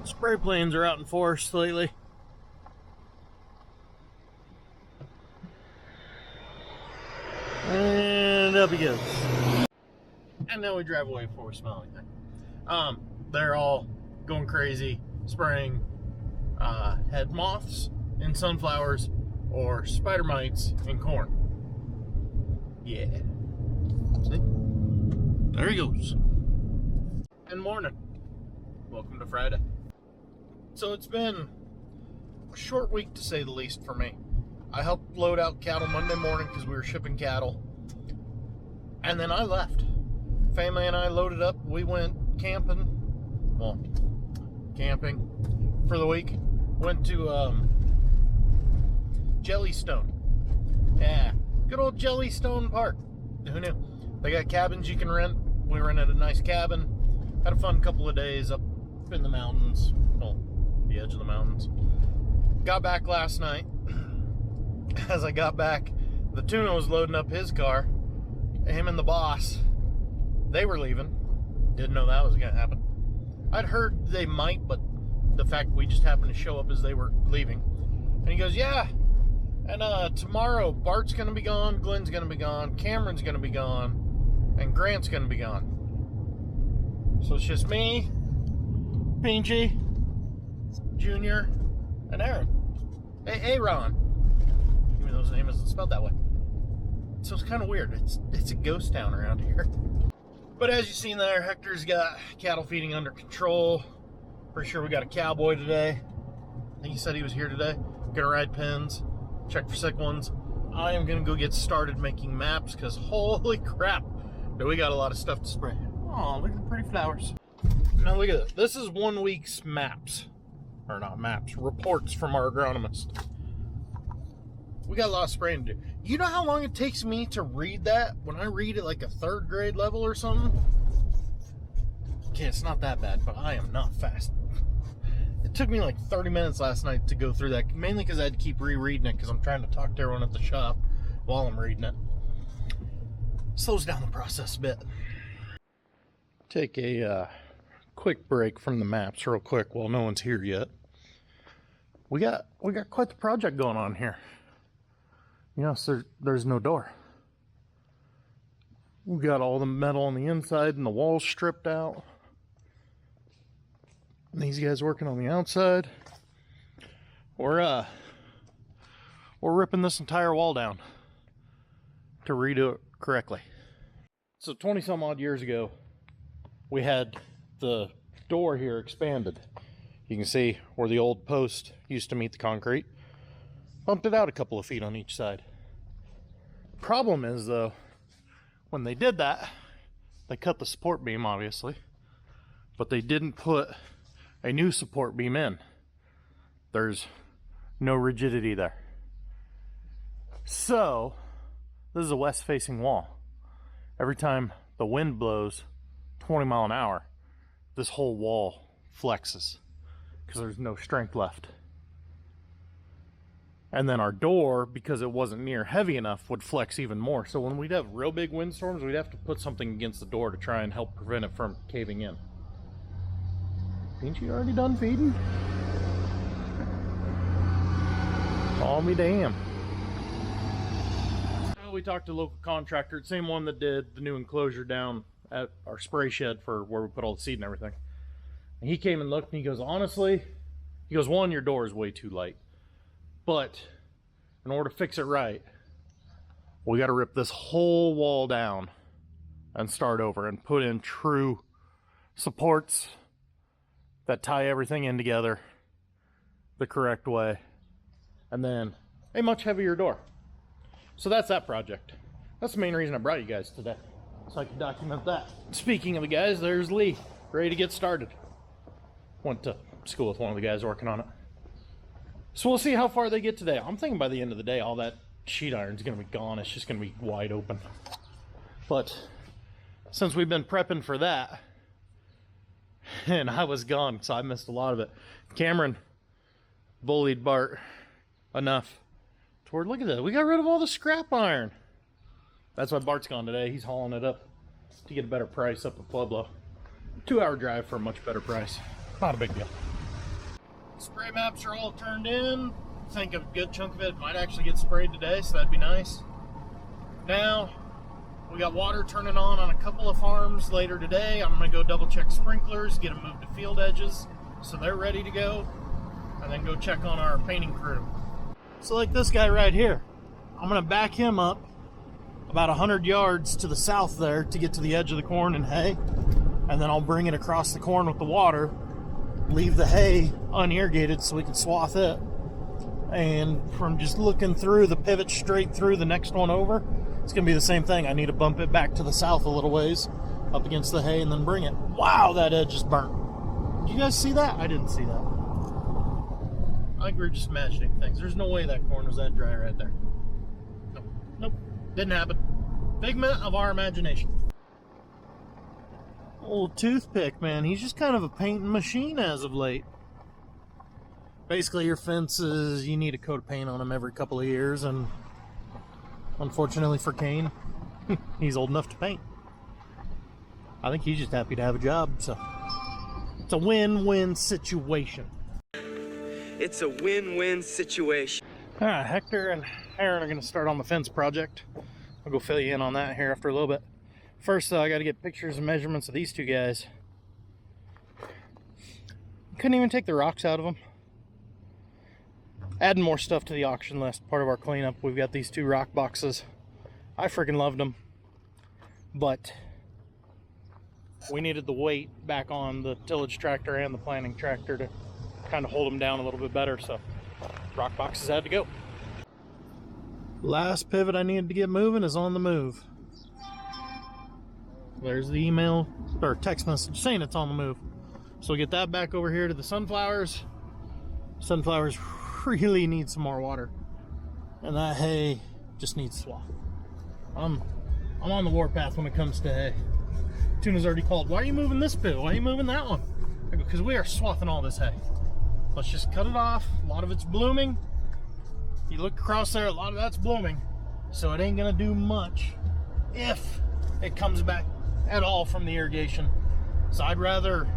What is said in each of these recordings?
Spray planes are out in force lately. And up he goes. And now we drive away before we smell anything. They're all going crazy, spraying head moths in sunflowers or spider mites in corn. Yeah. See? There he goes. And morning. Welcome to Friday. So it's been a short week to say the least for me. I helped load out cattle Monday morning because we were shipping cattle. And then I left. Family and I loaded up. We went camping. Well, camping for the week. Went to Jellystone. Yeah, good old Jellystone Park. Who knew? They got cabins you can rent. We rented a nice cabin. Had a fun couple of days up in the mountains. Well, the edge of the mountains. Got back last night. As I got back, the tuna was loading up his car. Him and the boss, they were leaving. Didn't know that was going to happen. I'd heard they might, but the fact we just happened to show up as they were leaving. And he goes, yeah, and tomorrow Bart's going to be gone, Glenn's going to be gone, Cameron's going to be gone, and Grant's going to be gone. So it's just me, Pinchy, Junior, and Aaron. Hey, Ron. Even though his name isn't spelled that way. So it's kind of weird. It's a ghost town around here. But as you've seen there, Hector's got cattle feeding under control. Pretty sure we got a cowboy today. I think he said he was here today. Gonna ride pins, check for sick ones. I am gonna go get started making maps because holy crap, do we got a lot of stuff to spray. Oh, look at the pretty flowers. Now look at this. This is 1 week's maps. Or not maps, reports from our agronomist. We got a lot of spraying to do. You know how long it takes me to read that? When I read it like a 3rd grade level or something? Okay, it's not that bad, but I am not fast. It took me like 30 minutes last night to go through that, mainly because I had to keep rereading it because I'm trying to talk to everyone at the shop while I'm reading it. Slows down the process a bit. Take a quick break from the maps real quick while no one's here yet. We got quite the project going on here. You know, so there's no door. We got all the metal on the inside and the walls stripped out. And these guys working on the outside. We're ripping this entire wall down to redo it correctly. So 20 some odd years ago, we had the door here expanded. You can see where the old post used to meet the concrete. Bumped it out a couple of feet on each side. Problem is though, when they did that, they cut the support beam obviously, but they didn't put a new support beam in. There's no rigidity there. So, this is a west facing wall. Every time the wind blows 20 miles an hour, this whole wall flexes because there's no strength left. And then our door, because it wasn't near heavy enough, would flex even more. So when we'd have real big windstorms, we'd have to put something against the door to try and help prevent it from caving in. Ain't you already done feeding? Call me damn. Well, we talked to a local contractor, same one that did the new enclosure down at our spray shed for where we put all the seed and everything. And he came and looked and he goes, honestly, he goes, one, your door is way too light. But in order to fix it right, we got to rip this whole wall down and start over and put in true supports that tie everything in together the correct way, and then a much heavier door. So that's that project. That's the main reason I brought you guys today, so I can document that. Speaking of the guys, there's Lee, ready to get started. Went to school with one of the guys working on it. So we'll see how far they get today. I'm thinking by the end of the day, all that sheet iron's gonna be gone. It's just gonna be wide open. But since we've been prepping for that, and I was gone, so I missed a lot of it. Cameron bullied Bart enough toward, look at that, we got rid of all the scrap iron. That's why Bart's gone today. He's hauling it up to get a better price up at Pueblo. 2-hour drive for a much better price. Not a big deal. Spray maps are all turned in. I think a good chunk of it might actually get sprayed today, so that'd be nice. Now, we got water turning on a couple of farms later today. I'm going to go double check sprinklers, get them moved to field edges so they're ready to go, and then go check on our painting crew. So like this guy right here, I'm going to back him up about 100 yards to the south there to get to the edge of the corn and hay, and then I'll bring it across the corn with the water, leave the hay unirrigated so we can swath it. And from just looking through the pivot straight through the next one over, it's going to be the same thing. I need to bump it back to the south a little ways up against the hay and then bring it. Wow, that edge is burnt. Did you guys see that? I didn't see that. I think we're just imagining things. There's no way that corn was that dry right there. Nope. Didn't happen. Figment of our imagination. Old toothpick, man. He's just kind of a painting machine as of late. Basically, your fences, you need a coat of paint on them every couple of years, and unfortunately for Kane, he's old enough to paint. I think he's just happy to have a job, so it's a win-win situation. It's a win-win situation. All right, Hector and Aaron are going to start on the fence project. I'll go fill you in on that here after a little bit. First, though, I got to get pictures and measurements of these two guys. Couldn't even take the rocks out of them. Adding more stuff to the auction list, part of our cleanup. We've got these two rock boxes. I freaking loved them, but we needed the weight back on the tillage tractor and the planting tractor to kind of hold them down a little bit better, so rock boxes had to go. Last pivot I needed to get moving is on the move. There's the email or text message saying it's on the move. So we get that back over here to the sunflowers. Sunflowers really need some more water, and that hay just needs swath. I'm on the warpath when it comes to hay. Tuna's already called. Why are you moving this pivot? Why are you moving that one? I go, because we are swathing all this hay. Let's just cut it off. A lot of it's blooming. You look across there, a lot of that's blooming, so it ain't gonna do much if it comes back at all from the irrigation. So I'd rather,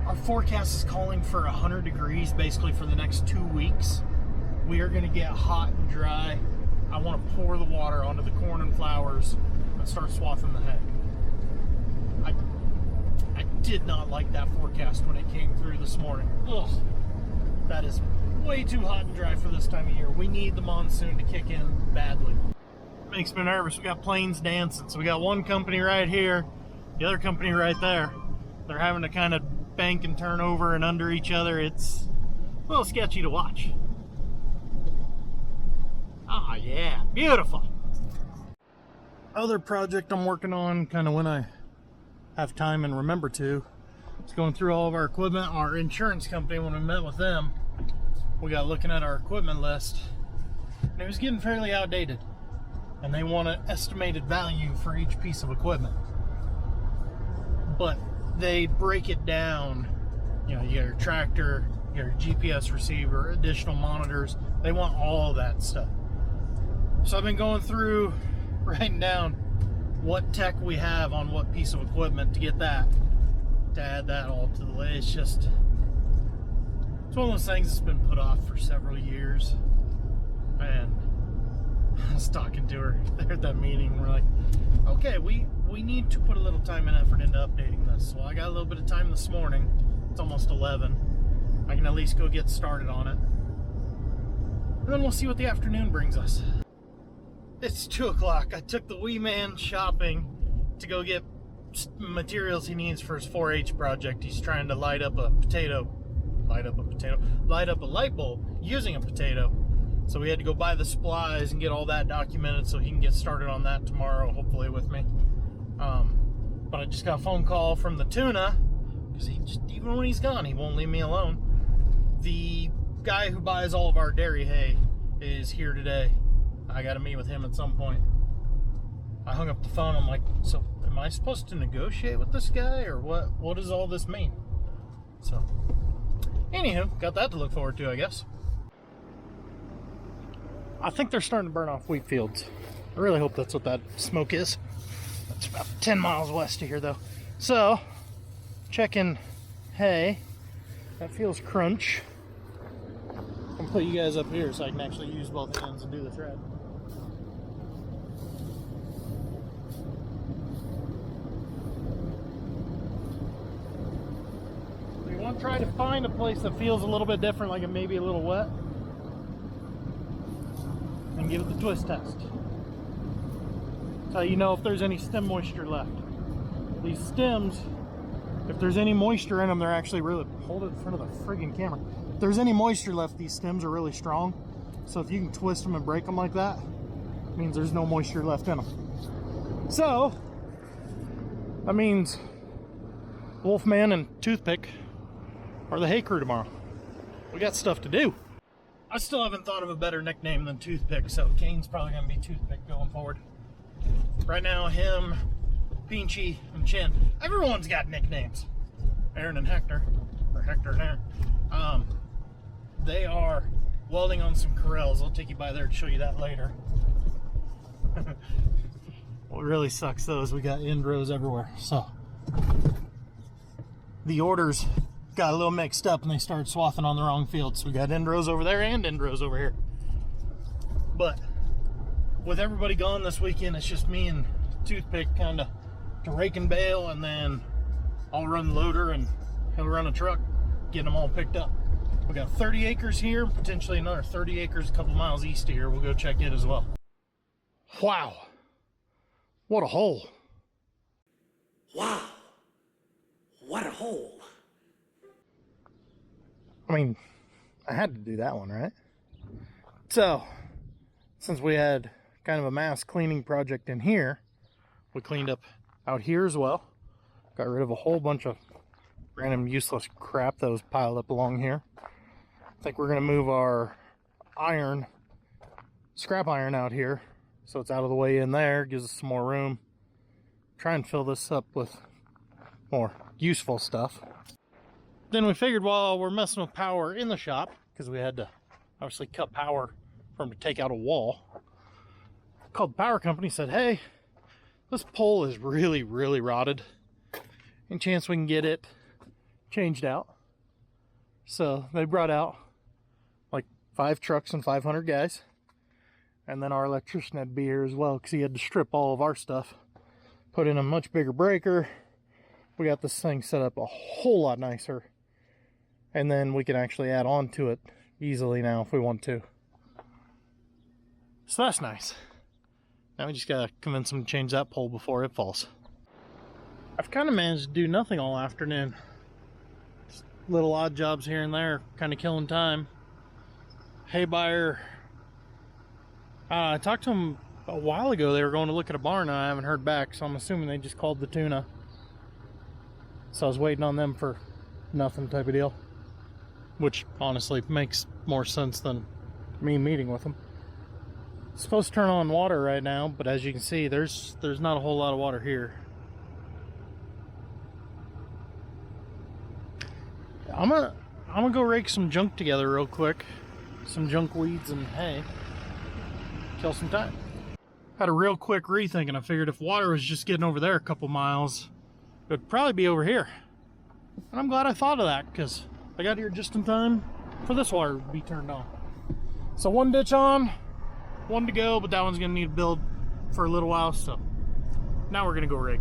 our forecast is calling for 100 degrees basically for the next 2 weeks. We are going to get hot and dry. I want to pour the water onto the corn and flowers and start swathing the hay. I did not like that forecast when it came through this morning. Ugh, that is way too hot and dry for this time of year. We need the monsoon to kick in badly. Makes me nervous. We got planes dancing. So we got one company right here, the other company right there. They're having to kind of bank and turn over and under each other. It's a little sketchy to watch. Ah, yeah, beautiful. Other project I'm working on, kind of when I have time and remember to, it's going through all of our equipment. Our insurance company, when we met with them, we got looking at our equipment list, and it was getting fairly outdated, and they want an estimated value for each piece of equipment, but they break it down. You know, you got your tractor, you got your GPS receiver, additional monitors. They want all that stuff. So I've been going through, writing down what tech we have on what piece of equipment to get that, to add that all to the list. It's one of those things that's been put off for several years. And I was talking to her there at that meeting. We're like, okay, we need to put a little time and effort into updating this. So I got a little bit of time this morning. It's almost 11. I can at least go get started on it. And then we'll see what the afternoon brings us. It's 2 o'clock. I took the wee man shopping to go get materials he needs for his 4-H project. He's trying to light up a light bulb using a potato. So we had to go buy the supplies and get all that documented so he can get started on that tomorrow, hopefully with me. But I just got a phone call from the Tuna, because even when he's gone, he won't leave me alone. The guy who buys all of our dairy hay is here today. I got to meet with him at some point. I hung up the phone. I'm like, so am I supposed to negotiate with this guy, or what does all this mean? So, anywho, got that to look forward to, I guess. I think they're starting to burn off wheat fields. I really hope that's what that smoke is. That's about 10 miles west of here, though. So, checking hay. That feels crunch. I'll put you guys up here so I can actually use both hands and do the thread. So you want to try to find a place that feels a little bit different, like it may be a little wet, and give it the twist test. That's how you know if there's any stem moisture left. These stems, if there's any moisture in them, they're actually really, hold it in front of the friggin' camera. If there's any moisture left, these stems are really strong. So if you can twist them and break them like that, it means there's no moisture left in them. So, that means Wolfman and Toothpick are the hay crew tomorrow. We got stuff to do. I still haven't thought of a better nickname than Toothpick, so Kane's probably gonna be Toothpick going forward. Right now, him, Pinchy, and Chin, everyone's got nicknames. Aaron and Hector, or Hector and Aaron, they are welding on some Corels. I'll take you by there to show you that later. What really sucks though is we got end rows everywhere, so the orders got a little mixed up and they started swathing on the wrong field. So we got end rows over there and end rows over here. But with everybody gone this weekend, it's just me and Toothpick kind of to rake and bale, and then I'll run the loader and he'll run a truck, getting them all picked up. We got 30 acres here, potentially another 30 acres a couple miles east of here. We'll go check it as well. Wow, what a hole. Wow, what a hole. I mean, I had to do that one, right? So, since we had kind of a mass cleaning project in here, we cleaned up out here as well. Got rid of a whole bunch of random useless crap that was piled up along here. I think we're going to move our iron, scrap iron out here, so it's out of the way in there, gives us some more room. Try and fill this up with more useful stuff. Then we figured while we're messing with power in the shop, because we had to obviously cut power for them to take out a wall, called the power company, said, hey, this pole is really, really rotted. Any chance we can get it changed out? So they brought out like 5 trucks and 500 guys. And then our electrician had to be here as well because he had to strip all of our stuff. Put in a much bigger breaker. We got this thing set up a whole lot nicer. And then we can actually add on to it easily now if we want to. So that's nice. Now we just gotta convince them to change that pole before it falls. I've kind of managed to do nothing all afternoon. Just little odd jobs here and there, kind of killing time. Hay buyer, I talked to them a while ago. They were going to look at a barn and I haven't heard back, so I'm assuming they just called the tuna. So I was waiting on them for nothing type of deal, which honestly makes more sense than me meeting with them. It's supposed to turn on water right now, but as you can see, there's not a whole lot of water here. I'm gonna go rake some junk together real quick, some junk weeds and hay, kill some time. Had a real quick rethink, and I figured if water was just getting over there a couple miles, it would probably be over here. And I'm glad I thought of that, because I got here just in time for this water to be turned on. So one ditch on, one to go, but that one's gonna need to build for a little while, so now we're gonna go rake.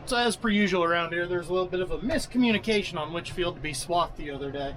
So as per usual around here, there's a little bit of a miscommunication on which field to be swathed the other day.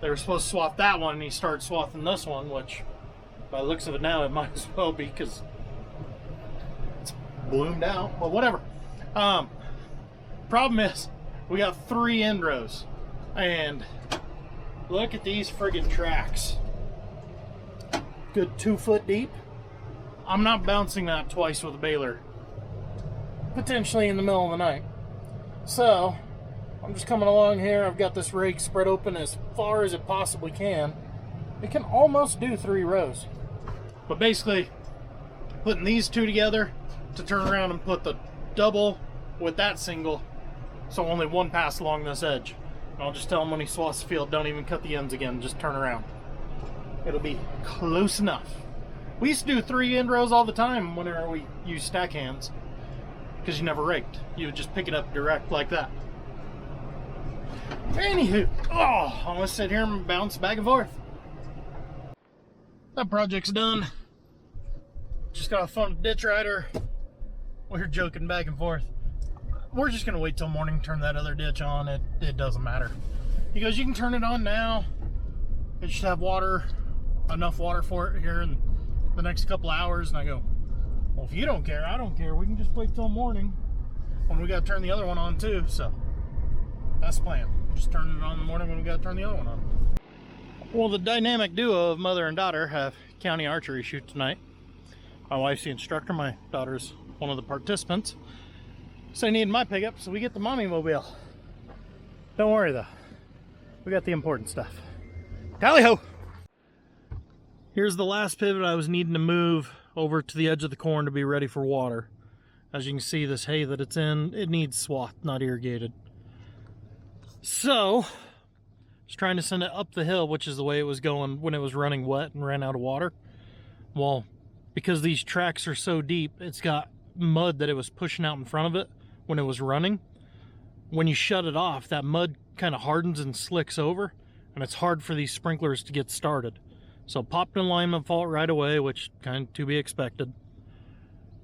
They were supposed to swath that one, and he started swathing this one, which by the looks of it now, it might as well be, because it's bloomed out, but whatever. Problem is, we got 3 end rows, and look at these friggin' tracks. Good 2 foot deep. I'm not bouncing that twice with a baler, potentially in the middle of the night. So I'm just coming along here. I've got this rake spread open as far as it possibly can. It can almost do 3 rows, but basically putting these 2 together to turn around and put the double with that single, so only one pass along this edge. And I'll just tell him when he swaths the field, don't even cut the ends again, just turn around. It'll be close enough. We used to do 3 end rows all the time whenever we used stack hands, because you never raked. You would just pick it up direct like that. Anywho, I'm gonna sit here and bounce back and forth. That project's done. Just got off the phone with ditch rider. We're joking back and forth. We're just gonna wait till morning, turn that other ditch on. It doesn't matter. He goes, you can turn it on now. It should have water, enough water for it here in the next couple hours. And I go, well, if you don't care, I don't care. We can just wait till morning when we gotta turn the other one on too. So that's the plan. Just turn it on in the morning when we gotta turn the other one on. Well, the dynamic duo of mother and daughter have county archery shoot tonight. My wife's the instructor, my daughter's one of the participants. So I need my pickup, so we get the mommy mobile. Don't worry though, we got the important stuff. Tally ho! Here's the last pivot I was needing to move over to the edge of the corn to be ready for water. As you can see, this hay that it's in, it needs swath, not irrigated. So, I was trying to send it up the hill, which is the way it was going when it was running wet and ran out of water. Well, because these tracks are so deep, it's got mud that it was pushing out in front of it when it was running. When you shut it off, that mud kind of hardens and slicks over, and it's hard for these sprinklers to get started. So popped an alignment fault right away, which kind of to be expected.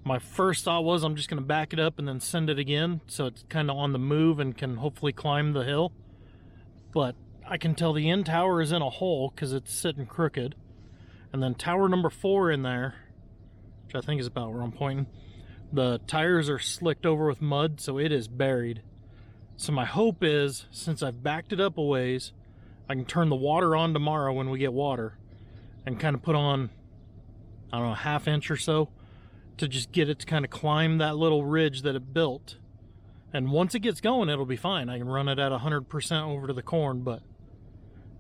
My first thought was I'm just going to back it up and then send it again, so it's kind of on the move and can hopefully climb the hill. But I can tell the end tower is in a hole because it's sitting crooked. And then tower number 4 in there, which I think is about where I'm pointing, the tires are slicked over with mud, so it is buried. So my hope is, since I've backed it up a ways, I can turn the water on tomorrow when we get water and kind of put on, I don't know, a ½ inch or so to just get it to kind of climb that little ridge that it built. And once it gets going, it'll be fine. I can run it at 100% over to the corn, but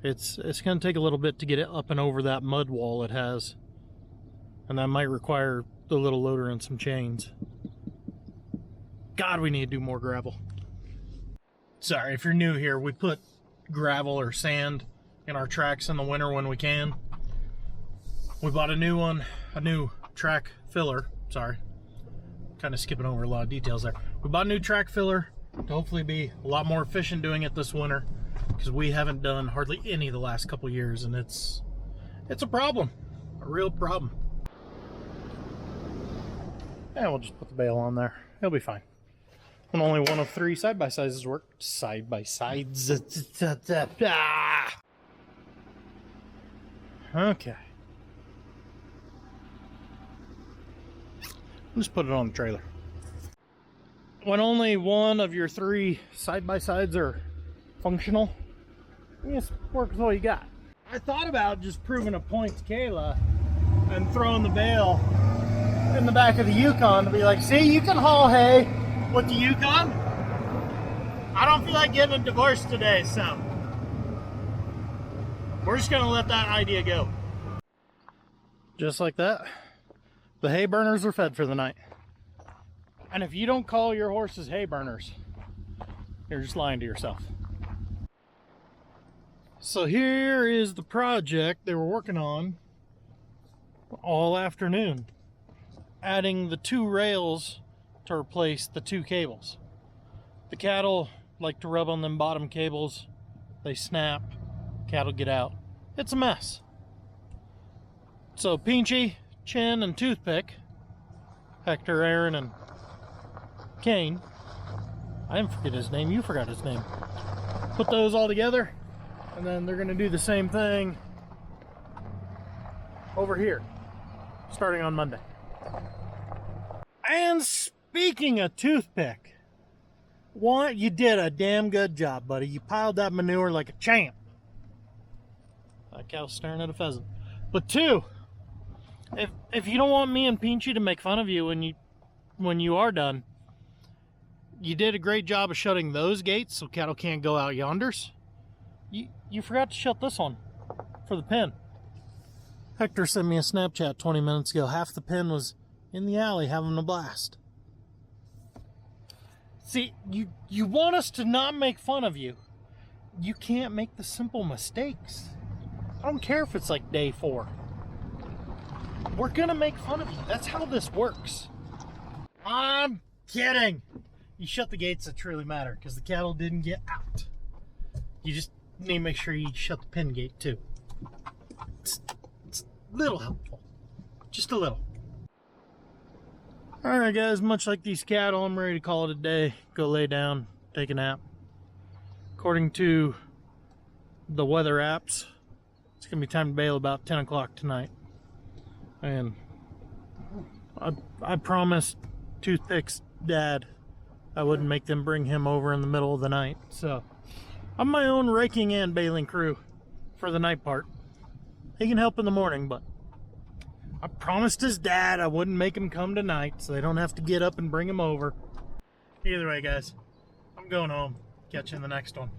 it's going to take a little bit to get it up and over that mud wall it has. And that might require the little loader and some chains. God, we need to do more gravel. Sorry, if you're new here, we put gravel or sand in our tracks in the winter when we can. We bought a new one, a new track filler. Sorry, kind of skipping over a lot of details there. We bought a new track filler to hopefully be a lot more efficient doing it this winter, because we haven't done hardly any the last couple years, and it's a problem, a real problem. And we'll just put the bale on there. It'll be fine. And only one of 3 side-by-sides work. Side-by-sides. Okay. Just put it on the trailer. When only one of your 3 side-by-sides are functional, you just work with what you got. I thought about just proving a point to Kayla and throwing the bale in the back of the Yukon to be like, see, you can haul hay with the Yukon. I don't feel like getting a divorce today, so we're just gonna let that idea go. Just like that, the hay burners are fed for the night. And if you don't call your horses hay burners, you're just lying to yourself. So here is the project they were working on all afternoon, adding the 2 rails to replace the 2 cables. The cattle like to rub on them bottom cables. They snap, cattle get out. It's a mess. So Pinchy, Chin, and Toothpick, Hector, Aaron, and Kane, I didn't forget his name, you forgot his name, put those all together, and then they're going to do the same thing over here, starting on Monday. And speaking of Toothpick, you did a damn good job, buddy. You piled that manure like a champ. That cow's staring at a pheasant. But 2, if you don't want me and Pinchy to make fun of you when you are done, you did a great job of shutting those gates so cattle can't go out yonders. You forgot to shut this one for the pen. Hector sent me a Snapchat 20 minutes ago. Half the pen was in the alley having a blast. See, you want us to not make fun of you. You can't make the simple mistakes. I don't care if it's like day 4. We're gonna make fun of you. That's how this works. I'm kidding. You shut the gates that truly matter, because the cattle didn't get out. You just need to make sure you shut the pen gate too. It's a little helpful. Just a little. Alright guys, much like these cattle, I'm ready to call it a day. Go lay down, take a nap. According to the weather apps, it's going to be time to bail about 10 o'clock tonight. And I promised Toothpick's dad I wouldn't make them bring him over in the middle of the night. So I'm my own raking and baling crew for the night part. He can help in the morning, but I promised his dad I wouldn't make him come tonight so they don't have to get up and bring him over. Either way, guys, I'm going home. Catch you in the next one.